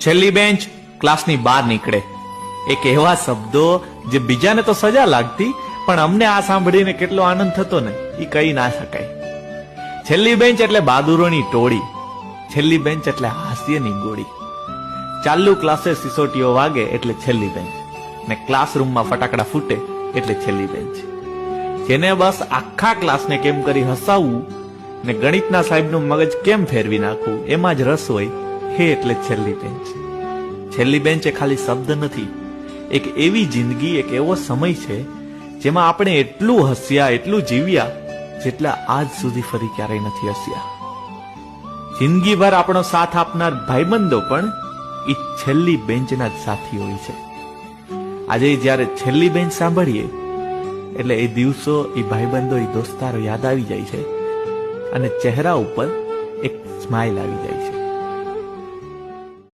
છેલ્લી બેન્ચ ક્લાસની બહાર નીકળે. એક એવા શબ્દો જે બીજાને તો સજા લાગતી, પણ અમને આ સાંભળીને કેટલો આનંદ થતો ને એ કહી ના શકાય. છેલ્લી બેન્ચ એટલે બહાદુરોની ટોળી, છેલ્લી બેન્ચ એટલે હાસ્યની ગોળી. ચાલુ ક્લાસે સિસોટીઓ વાગે એટલે છેલ્લી બેન્ચ, ને ક્લાસરૂમમાં ફટાકડા ફૂટે એટલે છેલ્લી બેન્ચ. જેને બસ આખા ક્લાસને કેમ કરી હસાવવું ને ગણિતના સાહેબનું મગજ કેમ ફેરવી નાખવું એમાં જ રસ હોય, હે એટલે છેલ્લી બેન્ચ. છેલ્લી બેન્ચ એ ખાલી શબ્દ નથી, એક એવી જિંદગી, એક એવો સમય છે જેમાં આપણે એટલું હસ્યા, એટલું જીવ્યા જેટલા આજ સુધી ફરી ક્યારેય નથી હસ્યા. જિંદગીભર આપણો સાથ આપનાર ભાઈબંધો પણ એ છેલ્લી બેન્ચના જ સાથી હોય છે. આજે જ્યારે છેલ્લી બેન્ચ સાંભળીએ એટલે એ દિવસો, એ ભાઈબંધો, એ દોસ્તારો યાદ આવી જાય છે અને ચહેરા ઉપર એક સ્માઇલ આવી જાય છે.